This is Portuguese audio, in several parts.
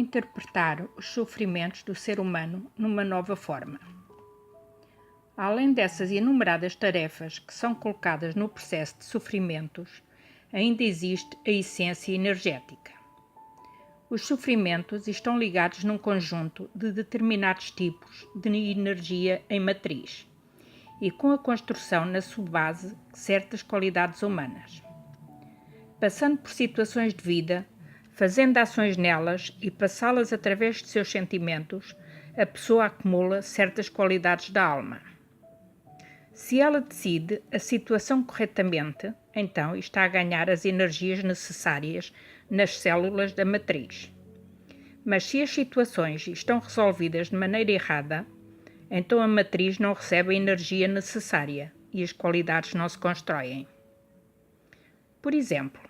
interpretar os sofrimentos do ser humano numa nova forma. Além dessas enumeradas tarefas que são colocadas no processo de sofrimentos, ainda existe a essência energética. Os sofrimentos estão ligados num conjunto de determinados tipos de energia em matriz e com a construção na sua base de certas qualidades humanas. Passando por situações de vida, fazendo ações nelas e passá-las através de seus sentimentos, a pessoa acumula certas qualidades da alma. Se ela decide a situação corretamente, então está a ganhar as energias necessárias nas células da matriz. Mas se as situações estão resolvidas de maneira errada, então a matriz não recebe a energia necessária e as qualidades não se constroem. Por exemplo,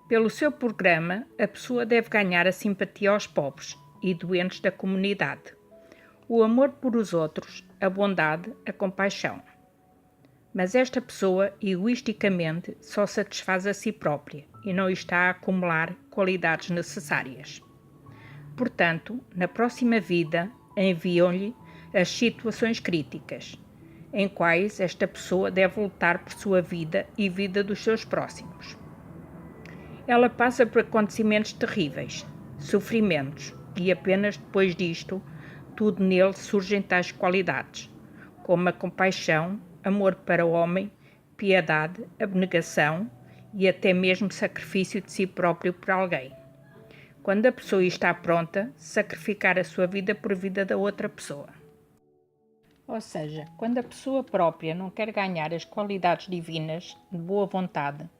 pelo seu programa, a pessoa deve ganhar a simpatia aos pobres e doentes da comunidade, o amor por os outros, a bondade, a compaixão. Mas esta pessoa, egoisticamente, só satisfaz a si própria e não está a acumular qualidades necessárias. Portanto, na próxima vida, enviam-lhe as situações críticas, em quais esta pessoa deve lutar por sua vida e vida dos seus próximos. Ela passa por acontecimentos terríveis, sofrimentos, e apenas depois disto, tudo nele surgem tais qualidades, como a compaixão, amor para o homem, piedade, abnegação e até mesmo sacrifício de si próprio por alguém. Quando a pessoa está pronta, sacrificar a sua vida por vida da outra pessoa. Ou seja, quando a pessoa própria não quer ganhar as qualidades divinas de boa vontade,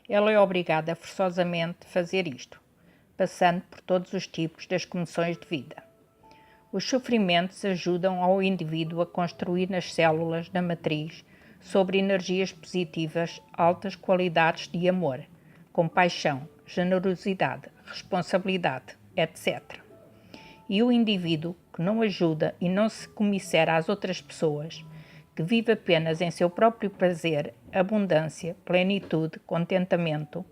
ela é obrigada forçosamente a fazer isto, passando por todos os tipos das condições de vida. Os sofrimentos ajudam ao indivíduo a construir nas células da matriz, sobre energias positivas, altas qualidades de amor, compaixão, generosidade, responsabilidade, etc. E o indivíduo que não ajuda e não se commisera às outras pessoas, que vive apenas em seu próprio prazer, abundância, plenitude, contentamento,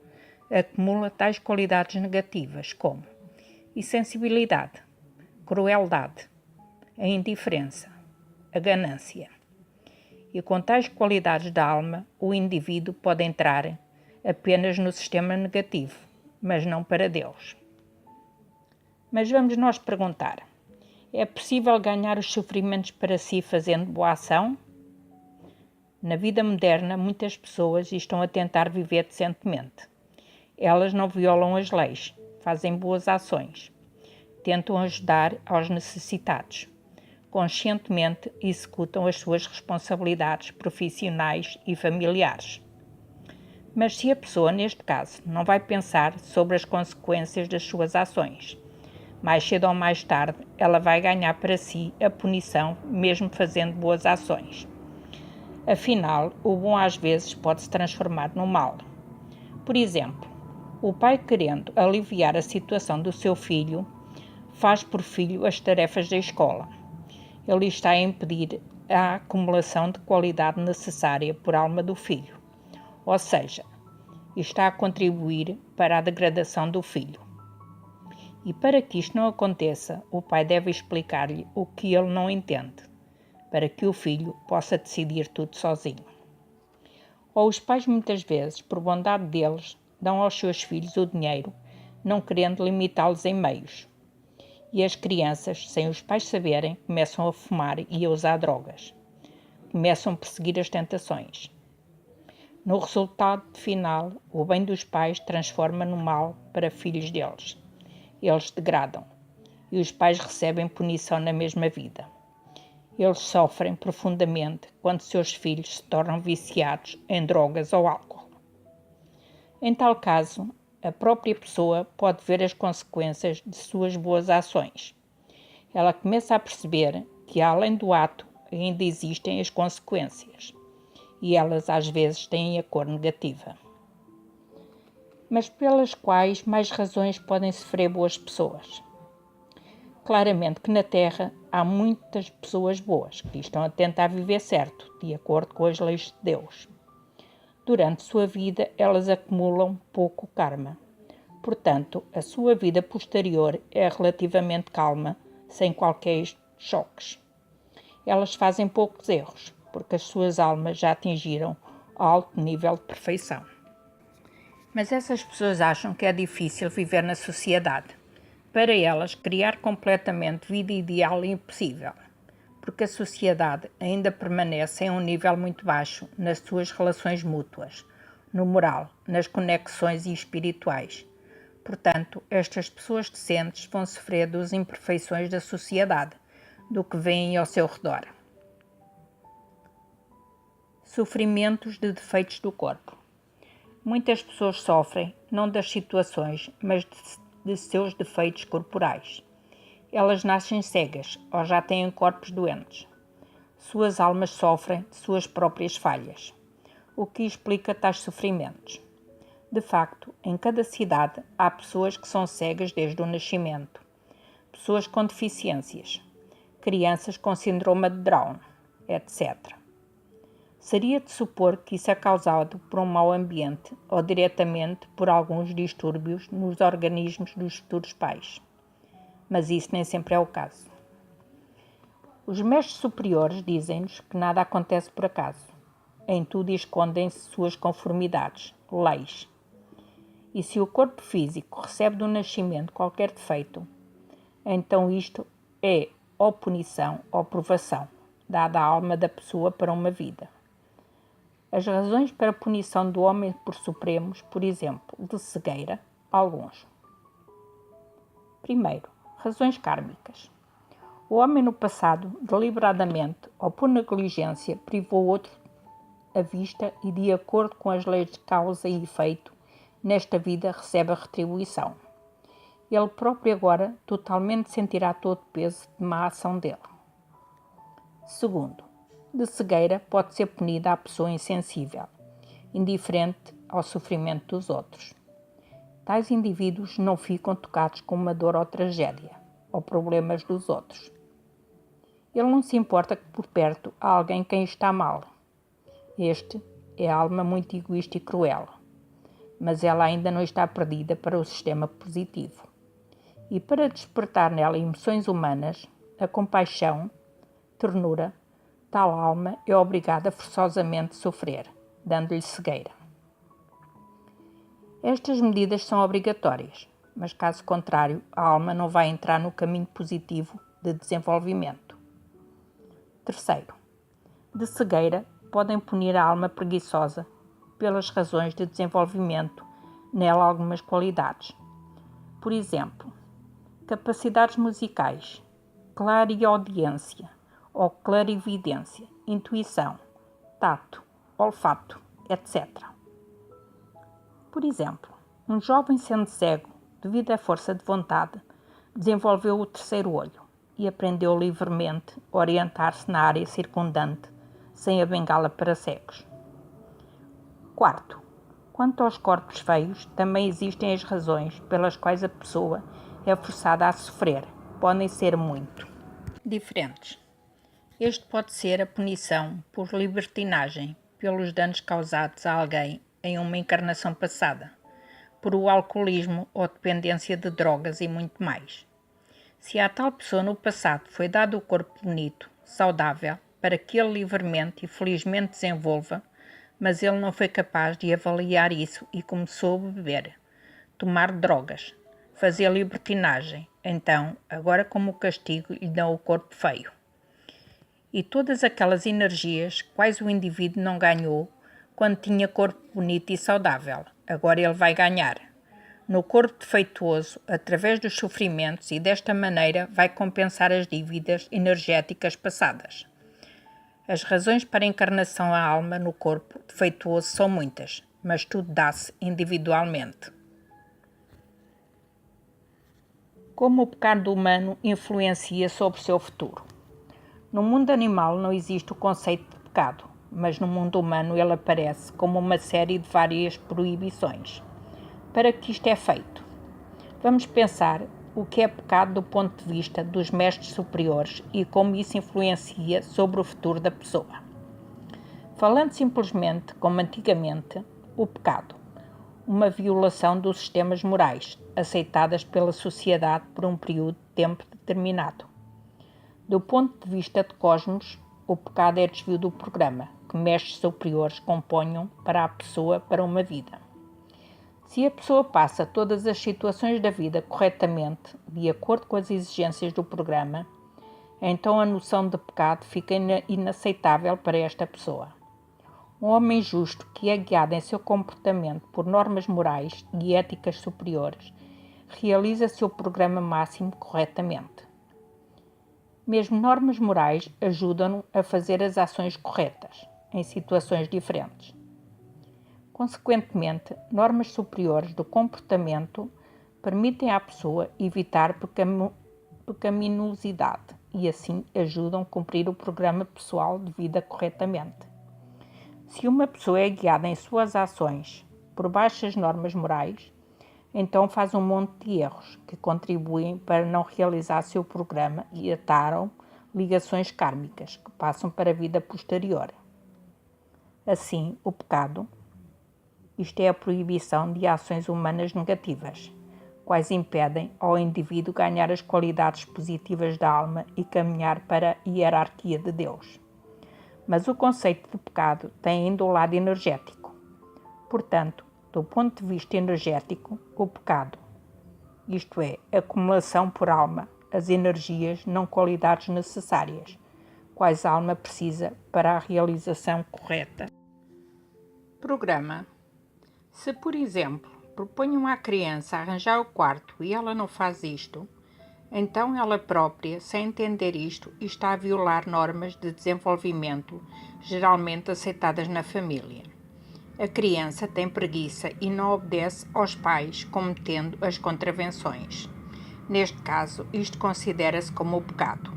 acumula tais qualidades negativas como insensibilidade, crueldade, a indiferença, a ganância. E com tais qualidades da alma, o indivíduo pode entrar apenas no sistema negativo, mas não para Deus. Mas vamos nós perguntar, é possível ganhar os sofrimentos para si fazendo boa ação? Na vida moderna, muitas pessoas estão a tentar viver decentemente. Elas não violam as leis, fazem boas ações, tentam ajudar aos necessitados, conscientemente executam as suas responsabilidades profissionais e familiares. Mas se a pessoa, neste caso, não vai pensar sobre as consequências das suas ações, mais cedo ou mais tarde ela vai ganhar para si a punição mesmo fazendo boas ações. Afinal, o bom às vezes pode se transformar no mal. Por exemplo, o pai, querendo aliviar a situação do seu filho, faz por filho as tarefas da escola. Ele está a impedir a acumulação de qualidade necessária por alma do filho, ou seja, está a contribuir para a degradação do filho. E para que isto não aconteça, o pai deve explicar-lhe o que ele não entende, para que o filho possa decidir tudo sozinho. Ou os pais muitas vezes, por bondade deles, dão aos seus filhos o dinheiro, não querendo limitá-los em meios. E as crianças, sem os pais saberem, começam a fumar e a usar drogas. Começam a perseguir as tentações. No resultado final, o bem dos pais transforma no mal para filhos deles. Eles degradam e os pais recebem punição na mesma vida. Eles sofrem profundamente quando seus filhos se tornam viciados em drogas ou álcool. Em tal caso, a própria pessoa pode ver as consequências de suas boas ações. Ela começa a perceber que, além do ato, ainda existem as consequências, e elas às vezes têm a cor negativa. Mas pelas quais mais razões podem sofrer boas pessoas? Claramente que na Terra há muitas pessoas boas que estão a tentar viver certo, de acordo com as leis de Deus. Durante sua vida, elas acumulam pouco karma, Portanto, a sua vida posterior é relativamente calma, sem qualquer choques. Elas fazem poucos erros, porque as suas almas já atingiram alto nível de perfeição. Mas essas pessoas acham que é difícil viver na sociedade. Para elas, criar completamente vida ideal é impossível, porque a sociedade ainda permanece em um nível muito baixo nas suas relações mútuas, no moral, nas conexões e espirituais. Portanto, estas pessoas decentes vão sofrer das imperfeições da sociedade, do que veem ao seu redor. Sofrimentos de defeitos do corpo. Muitas pessoas sofrem, não das situações, mas de seus defeitos corporais. Elas nascem cegas ou já têm corpos doentes. Suas almas sofrem de suas próprias falhas, o que explica tais sofrimentos. De facto, em cada cidade há pessoas que são cegas desde o nascimento, pessoas com deficiências, crianças com síndrome de Down, etc. Seria de supor que isso é causado por um mau ambiente ou diretamente por alguns distúrbios nos organismos dos futuros pais. Mas isso nem sempre é o caso. Os mestres superiores dizem-nos que nada acontece por acaso. Em tudo escondem-se suas conformidades, leis. E se o corpo físico recebe do nascimento qualquer defeito, então isto é ou punição ou provação, dada à alma da pessoa para uma vida. As razões para a punição do homem por supremos, por exemplo, de cegueira, alguns. Primeiro, razões kármicas. O homem no passado, deliberadamente ou por negligência, privou outro a vista e, de acordo com as leis de causa e efeito, nesta vida recebe a retribuição. Ele próprio agora totalmente sentirá todo o peso de má ação dele. Segundo, de cegueira pode ser punida a pessoa insensível, indiferente ao sofrimento dos outros. Tais indivíduos não ficam tocados com uma dor ou tragédia, ou problemas dos outros. Ele não se importa que por perto há alguém quem está mal. Este é a alma muito egoísta e cruel, mas ela ainda não está perdida para o sistema positivo. E para despertar nela emoções humanas, a compaixão, ternura, tal alma é obrigada forçosamente a sofrer, dando-lhe cegueira. Estas medidas são obrigatórias, mas caso contrário, a alma não vai entrar no caminho positivo de desenvolvimento. Terceiro, de cegueira podem punir a alma preguiçosa pelas razões de desenvolvimento nela algumas qualidades. Por exemplo, capacidades musicais, clareaudiência ou clarividência, intuição, tato, olfato, etc. Por exemplo, um jovem sendo cego, devido à força de vontade, desenvolveu o terceiro olho e aprendeu livremente a orientar-se na área circundante, sem a bengala para cegos. Quarto, quanto aos corpos feios, também existem as razões pelas quais a pessoa é forçada a sofrer. Podem ser muito diferentes. Este pode ser a punição por libertinagem, pelos danos causados a alguém em uma encarnação passada, por o alcoolismo ou dependência de drogas e muito mais. Se a tal pessoa no passado foi dado o corpo bonito, saudável, para que ele livremente e felizmente desenvolva, mas ele não foi capaz de avaliar isso e começou a beber, tomar drogas, fazer libertinagem, então, agora como castigo lhe dão o corpo feio. E todas aquelas energias, quais o indivíduo não ganhou quando tinha corpo bonito e saudável, agora ele vai ganhar. No corpo defeituoso, através dos sofrimentos, e desta maneira vai compensar as dívidas energéticas passadas. As razões para a encarnação à alma no corpo defeituoso são muitas, mas tudo dá-se individualmente. Como o pecado humano influencia sobre o seu futuro? No mundo animal não existe o conceito de pecado, mas no mundo humano ele aparece como uma série de várias proibições. Para que isto é feito? Vamos pensar o que é pecado do ponto de vista dos mestres superiores e como isso influencia sobre o futuro da pessoa. Falando simplesmente como antigamente, o pecado. uma violação dos sistemas morais, aceitadas pela sociedade por um período de tempo determinado. Do ponto de vista de Cosmos, o pecado é desvio do programa, que mestres superiores componham para a pessoa para uma vida. Se a pessoa passa todas as situações da vida corretamente, de acordo com as exigências do programa, então a noção de pecado fica inaceitável para esta pessoa. Um homem justo que é guiado em seu comportamento por normas morais e éticas superiores realiza seu programa máximo corretamente. Mesmo normas morais ajudam-no a fazer as ações corretas, em situações diferentes. Consequentemente, normas superiores do comportamento permitem à pessoa evitar pecaminosidade e assim ajudam a cumprir o programa pessoal de vida corretamente. Se uma pessoa é guiada em suas ações por baixas normas morais, então faz um monte de erros que contribuem para não realizar seu programa e ataram ligações kármicas que passam para a vida posterior. Assim, o pecado, isto é a proibição de ações humanas negativas, quais impedem ao indivíduo ganhar as qualidades positivas da alma e caminhar para a hierarquia de Deus. Mas o conceito de pecado tem ainda o lado energético. Portanto, do ponto de vista energético, o pecado, isto é, acumulação por alma, as energias não qualidades necessárias, quais a alma precisa para a realização correta. Programa. Se, por exemplo, proponham à criança arranjar o quarto e ela não faz isto, então ela própria, sem entender isto, está a violar normas de desenvolvimento geralmente aceitadas na família. A criança tem preguiça e não obedece aos pais, cometendo as contravenções. Neste caso, isto considera-se como o pecado.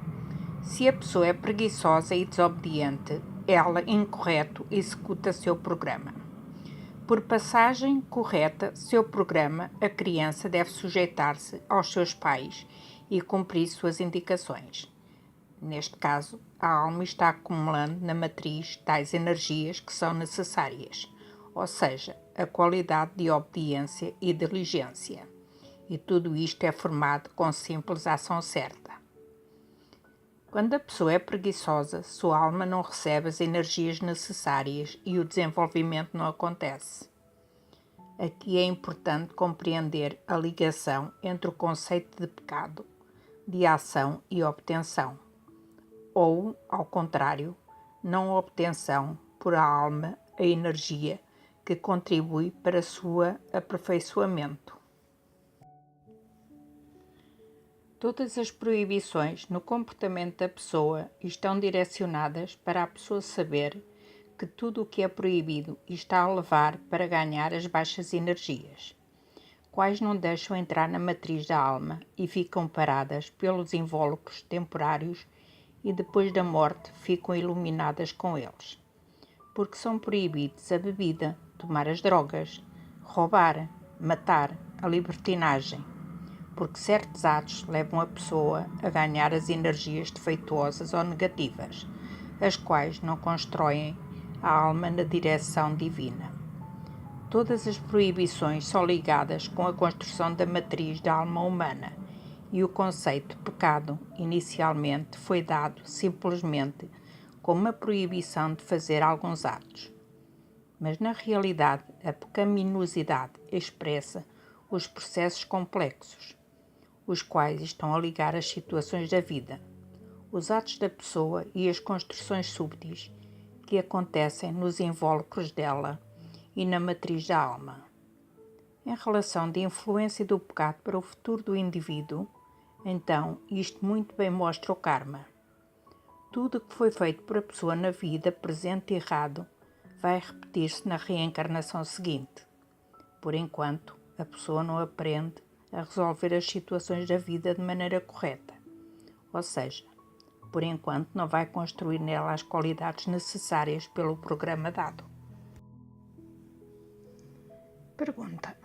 Se a pessoa é preguiçosa e desobediente, ela, incorreto, executa seu programa. Por passagem correta, seu programa, a criança deve sujeitar-se aos seus pais e cumprir suas indicações. Neste caso, a alma está acumulando na matriz tais energias que são necessárias, ou seja, a qualidade de obediência e diligência. E tudo isto é formado com simples ação certa. Quando a pessoa é preguiçosa, sua alma não recebe as energias necessárias e o desenvolvimento não acontece. Aqui é importante compreender a ligação entre o conceito de pecado, de ação e obtenção, ou, ao contrário, não obtenção por a alma, a energia que contribui para seu aperfeiçoamento. Todas as proibições no comportamento da pessoa estão direcionadas para a pessoa saber que tudo o que é proibido está a levar para ganhar as baixas energias, quais não deixam entrar na matriz da alma e ficam paradas pelos invólucros temporários e depois da morte ficam iluminadas com eles. Porque são proibidos a bebida, tomar as drogas, roubar, matar, a libertinagem, porque certos atos levam a pessoa a ganhar as energias defeituosas ou negativas, as quais não constroem a alma na direção divina. Todas as proibições são ligadas com a construção da matriz da alma humana e o conceito de pecado inicialmente foi dado simplesmente como uma proibição de fazer alguns atos. Mas na realidade a pecaminosidade expressa os processos complexos, os quais estão a ligar as situações da vida, os atos da pessoa e as construções súbitas que acontecem nos invólucros dela e na matriz da alma. Em relação da influência do pecado para o futuro do indivíduo, então isto muito bem mostra o karma. Tudo o que foi feito por a pessoa na vida presente errado vai repetir-se na reencarnação seguinte. Por enquanto, a pessoa não aprende a resolver as situações da vida de maneira correta. Ou seja, por enquanto não vai construir nela as qualidades necessárias pelo programa dado. Pergunta: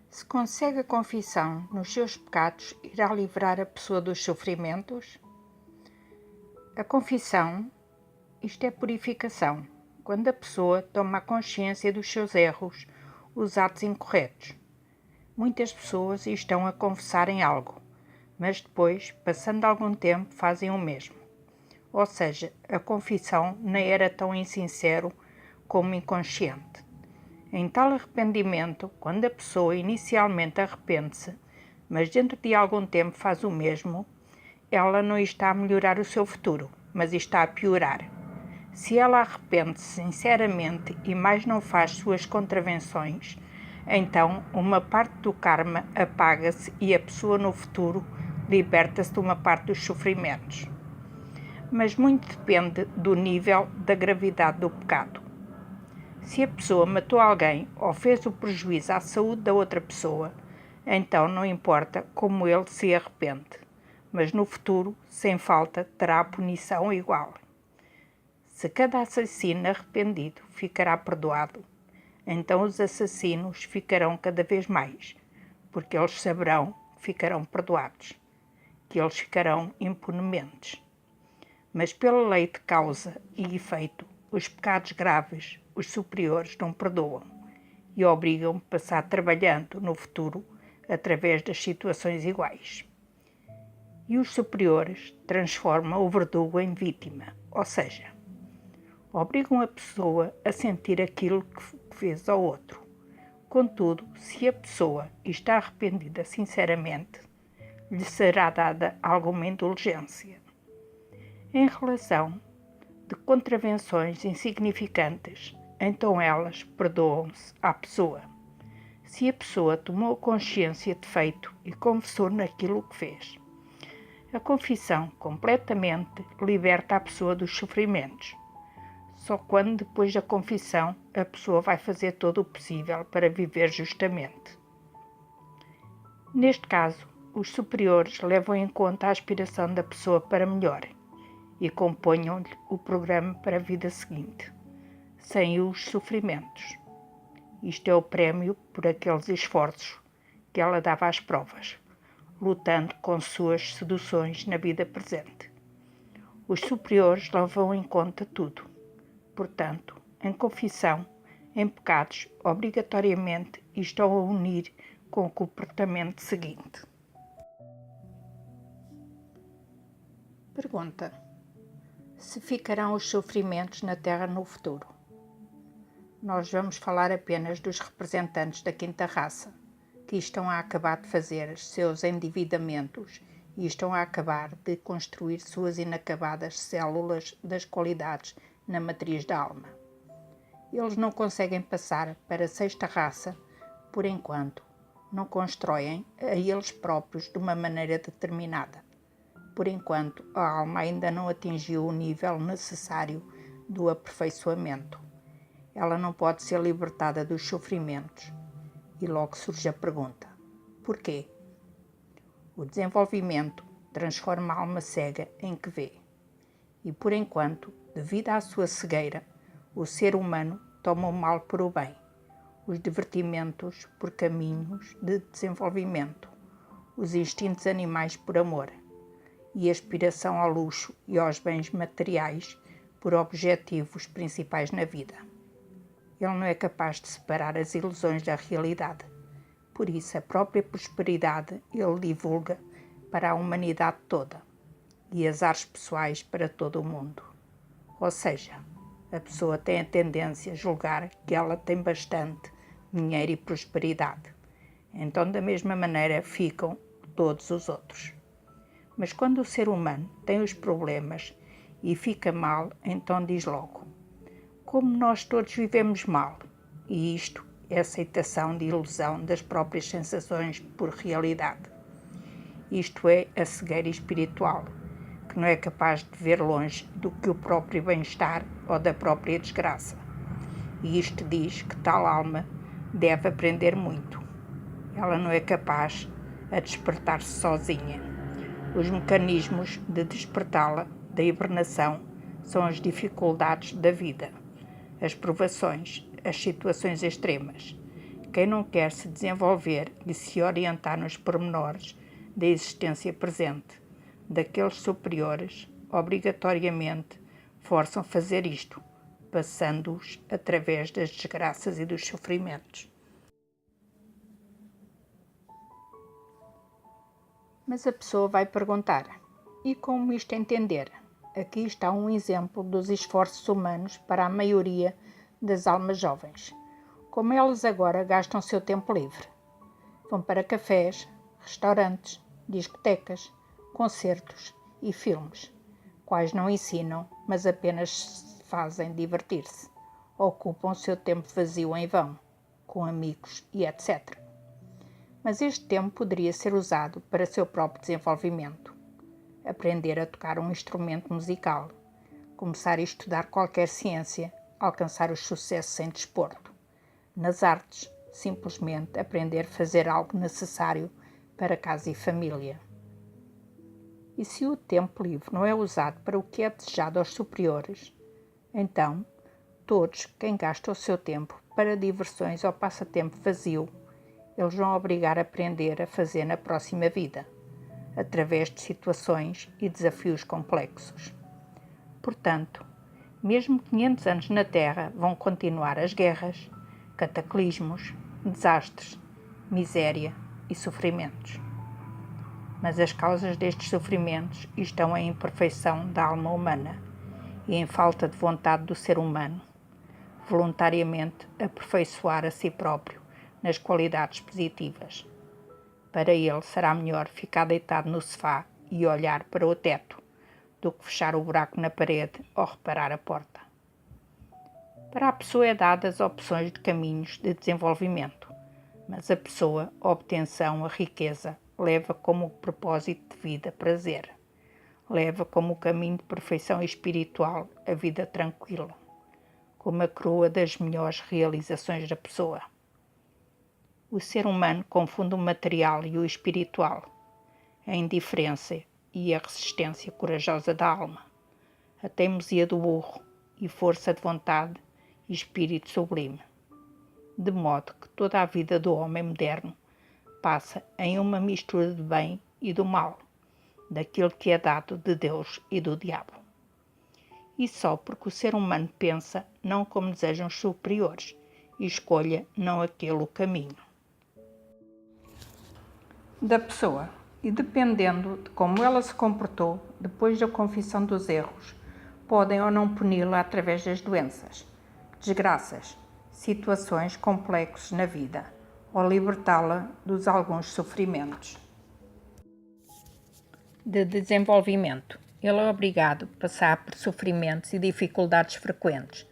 se consegue a confissão nos seus pecados, irá livrar a pessoa dos sofrimentos? A confissão, isto é purificação. Quando a pessoa toma a consciência dos seus erros, os atos incorretos. Muitas pessoas estão a confessar em algo, mas depois, passando algum tempo, fazem o mesmo. Ou seja, a confissão nem era tão insincero como inconsciente. Em tal arrependimento, quando a pessoa inicialmente arrepende-se, mas dentro de algum tempo faz o mesmo, ela não está a melhorar o seu futuro, mas está a piorar. Se ela arrepende-se sinceramente e mais não faz suas contravenções, então uma parte do karma apaga-se e a pessoa no futuro liberta-se de uma parte dos sofrimentos. Mas muito depende do nível da gravidade do pecado. Se a pessoa matou alguém ou fez o prejuízo à saúde da outra pessoa, então não importa como ele se arrepende, mas no futuro, sem falta, terá a punição igual. Se cada assassino arrependido ficará perdoado, então os assassinos ficarão cada vez mais, porque eles saberão que ficarão perdoados, que eles ficarão impunemente. Mas pela lei de causa e efeito, os pecados graves, os superiores não perdoam e obrigam-me a passar trabalhando no futuro através das situações iguais. E os superiores transformam o verdugo em vítima, ou seja, obrigam a pessoa a sentir aquilo que fez ao outro. Contudo, se a pessoa está arrependida sinceramente, lhe será dada alguma indulgência. Em relação de contravenções insignificantes, então elas perdoam-se à pessoa. Se a pessoa tomou consciência de feito e confessou naquilo que fez. A confissão completamente liberta a pessoa dos sofrimentos. Só quando depois da confissão a pessoa vai fazer todo o possível para viver justamente. Neste caso, os superiores levam em conta a aspiração da pessoa para melhor e componham-lhe o programa para a vida seguinte, sem os sofrimentos. Isto é o prémio por aqueles esforços que ela dava às provas, lutando com suas seduções na vida presente. Os superiores levam em conta tudo. Portanto, em confissão, em pecados, obrigatoriamente estão a unir com o comportamento seguinte. Pergunta: se ficarão os sofrimentos na Terra no futuro? Nós vamos falar apenas dos representantes da quinta raça, que estão a acabar de fazer seus endividamentos e estão a acabar de construir suas inacabadas células das qualidades na matriz da alma. Eles não conseguem passar para a sexta raça, por enquanto, não constroem a eles próprios de uma maneira determinada. Por enquanto, a alma ainda não atingiu o nível necessário do aperfeiçoamento. Ela não pode ser libertada dos sofrimentos. E logo surge a pergunta: porquê? O desenvolvimento transforma a alma cega em que vê. E por enquanto, devido à sua cegueira, o ser humano toma o mal por o bem, os divertimentos por caminhos de desenvolvimento, os instintos animais por amor, e a aspiração ao luxo e aos bens materiais por objetivos principais na vida. Ele não é capaz de separar as ilusões da realidade. Por isso, a própria prosperidade ele divulga para a humanidade toda e as ares pessoais para todo o mundo. Ou seja, a pessoa tem a tendência a julgar que ela tem bastante dinheiro e prosperidade. Então, da mesma maneira, ficam todos os outros. Mas quando o ser humano tem os problemas e fica mal, então diz logo: como nós todos vivemos mal, e isto é aceitação de ilusão das próprias sensações por realidade. Isto é a cegueira espiritual, que não é capaz de ver longe do que o próprio bem-estar ou da própria desgraça. E isto diz que tal alma deve aprender muito. Ela não é capaz de despertar-se sozinha. Os mecanismos de despertá-la da hibernação são as dificuldades da vida, as provações, as situações extremas. Quem não quer se desenvolver e se orientar nos pormenores da existência presente, daqueles superiores, obrigatoriamente forçam fazer isto, passando-os através das desgraças e dos sofrimentos. Mas a pessoa vai perguntar: e como isto entender? Aqui está um exemplo dos esforços humanos para a maioria das almas jovens. Como elas agora gastam seu tempo livre? Vão para cafés, restaurantes, discotecas, concertos e filmes, quais não ensinam, mas apenas fazem divertir-se. Ocupam seu tempo vazio em vão, com amigos e etc. Mas este tempo poderia ser usado para seu próprio desenvolvimento. Aprender a tocar um instrumento musical, começar a estudar qualquer ciência, alcançar os sucessos em desporto. Nas artes, simplesmente aprender a fazer algo necessário para casa e família. E se o tempo livre não é usado para o que é desejado aos superiores, então, todos quem gastam o seu tempo para diversões ou passatempo vazio, eles vão obrigar a aprender a fazer na próxima vida, através de situações e desafios complexos. Portanto, mesmo 500 anos na Terra vão continuar as guerras, cataclismos, desastres, miséria e sofrimentos. Mas as causas destes sofrimentos estão em imperfeição da alma humana e em falta de vontade do ser humano, voluntariamente aperfeiçoar a si próprio nas qualidades positivas. Para ele será melhor ficar deitado no sofá e olhar para o teto do que fechar o buraco na parede ou reparar a porta. Para a pessoa é dadas opções de caminhos de desenvolvimento, mas a pessoa, a obtenção, a riqueza, leva como propósito de vida prazer. Leva como caminho de perfeição espiritual a vida tranquila, como a coroa das melhores realizações da pessoa. O ser humano confunde o material e o espiritual, a indiferença e a resistência corajosa da alma, a teimosia do burro e força de vontade e espírito sublime, de modo que toda a vida do homem moderno passa em uma mistura do bem e do mal, daquilo que é dado de Deus e do diabo. E só porque o ser humano pensa não como desejam os superiores e escolha não aquele o caminho da pessoa, e dependendo de como ela se comportou depois da confissão dos erros, podem ou não puni-la através das doenças, desgraças, situações complexas na vida, ou libertá-la dos alguns sofrimentos de desenvolvimento. Ele é obrigado a passar por sofrimentos e dificuldades frequentes,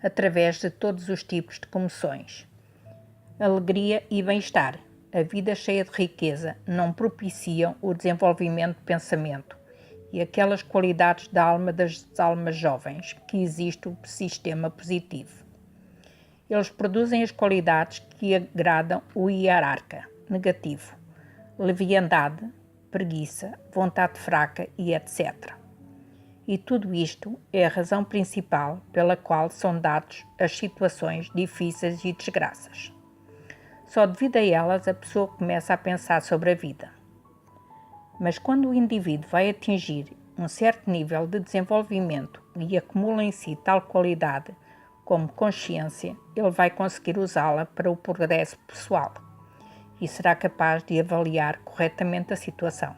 através de todos os tipos de comoções. Alegria e bem-estar, a vida cheia de riqueza, não propiciam o desenvolvimento de pensamento e aquelas qualidades da alma das almas jovens que existe o sistema positivo. Eles produzem as qualidades que agradam o hierarca negativo, leviandade, preguiça, vontade fraca e etc. E tudo isto é a razão principal pela qual são dados as situações difíceis e desgraças. Só devido a elas a pessoa começa a pensar sobre a vida. Mas quando o indivíduo vai atingir um certo nível de desenvolvimento e acumula em si tal qualidade como consciência, ele vai conseguir usá-la para o progresso pessoal e será capaz de avaliar corretamente a situação.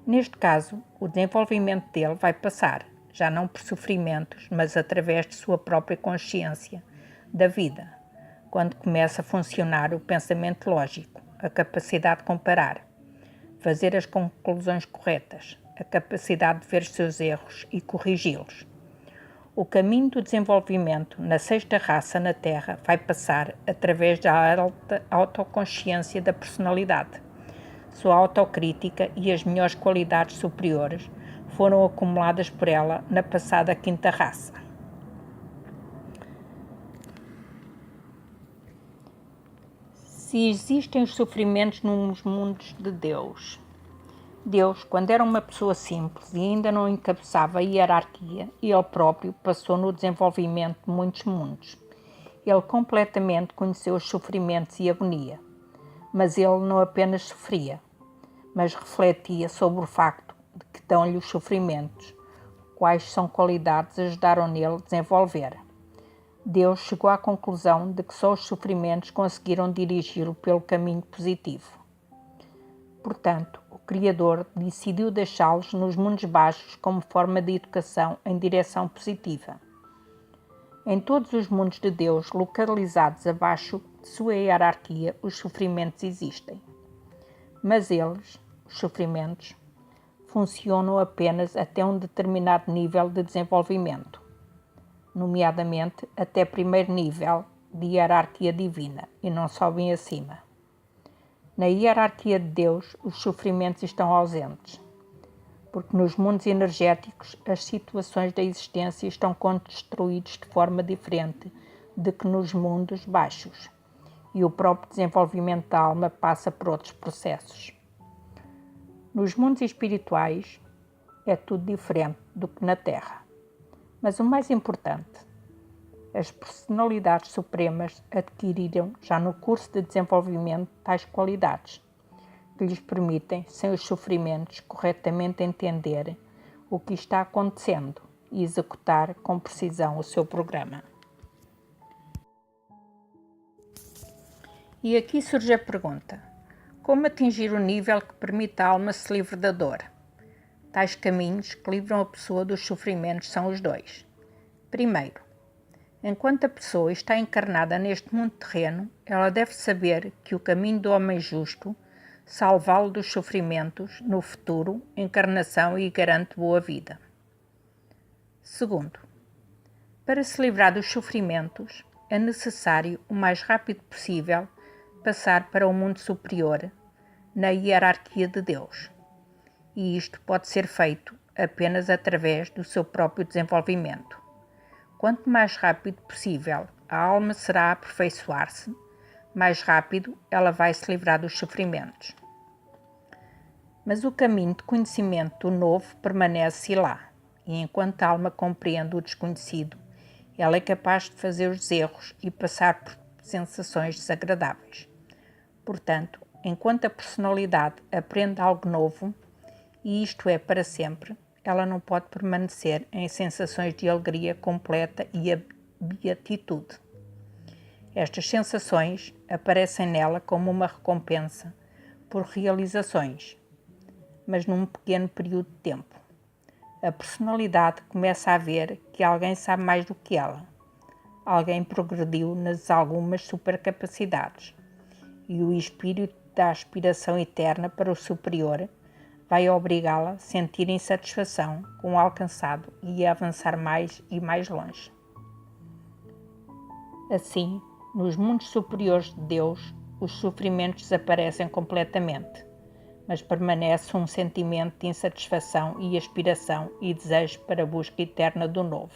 Neste caso, o desenvolvimento dele vai passar, já não por sofrimentos, mas através de sua própria consciência da vida, quando começa a funcionar o pensamento lógico, a capacidade de comparar, fazer as conclusões corretas, a capacidade de ver os seus erros e corrigi-los. O caminho do desenvolvimento na sexta raça na Terra vai passar através da alta autoconsciência da personalidade. Sua autocrítica e as melhores qualidades superiores foram acumuladas por ela na passada quinta raça. Se existem os sofrimentos nos mundos de Deus. Deus, quando era uma pessoa simples e ainda não encabeçava a hierarquia, ele próprio passou no desenvolvimento de muitos mundos. Ele completamente conheceu os sofrimentos e agonia, mas ele não apenas sofria, mas refletia sobre o facto de que dão-lhe os sofrimentos, quais são qualidades ajudaram nele a desenvolver. Deus chegou à conclusão de que só os sofrimentos conseguiram dirigi-lo pelo caminho positivo. portanto, o Criador decidiu deixá-los nos mundos baixos como forma de educação em direção positiva. Em todos os mundos de Deus, localizados abaixo de sua hierarquia, os sofrimentos existem. Mas eles, os sofrimentos, funcionam apenas até um determinado nível de desenvolvimento, nomeadamente até primeiro nível de hierarquia divina, e não sobem acima. Na hierarquia de Deus, os sofrimentos estão ausentes, porque nos mundos energéticos as situações da existência estão construídas de forma diferente de que nos mundos baixos, e o próprio desenvolvimento da alma passa por outros processos. Nos mundos espirituais é tudo diferente do que na Terra, mas o mais importante, as personalidades supremas adquiriram já no curso de desenvolvimento tais qualidades que lhes permitem, sem os sofrimentos, corretamente entender o que está acontecendo e executar com precisão o seu programa. E aqui surge a pergunta: como atingir o nível que permite à alma se livre da dor? Tais caminhos que livram a pessoa dos sofrimentos são os dois. Primeiro, enquanto a pessoa está encarnada neste mundo terreno, ela deve saber que o caminho do homem justo salvá-lo dos sofrimentos no futuro, encarnação e garante boa vida. Segundo, para se livrar dos sofrimentos, é necessário, o mais rápido possível, passar para o mundo superior, na hierarquia de Deus. E isto pode ser feito apenas através do seu próprio desenvolvimento. Quanto mais rápido possível a alma será aperfeiçoar-se, mais rápido ela vai se livrar dos sofrimentos. Mas o caminho de conhecimento do novo permanece lá, e enquanto a alma compreende o desconhecido, ela é capaz de fazer os erros e passar por sensações desagradáveis. Portanto, enquanto a personalidade aprende algo novo, e isto é para sempre, ela não pode permanecer em sensações de alegria completa e beatitude. Estas sensações aparecem nela como uma recompensa por realizações, mas num pequeno período de tempo. A personalidade começa a ver que alguém sabe mais do que ela. Alguém progrediu nas algumas supercapacidades, e o espírito da aspiração eterna para o superior vai obrigá-la a sentir insatisfação com o alcançado e a avançar mais e mais longe. Assim, nos mundos superiores de Deus, os sofrimentos desaparecem completamente, mas permanece um sentimento de insatisfação e aspiração e desejo para a busca eterna do novo.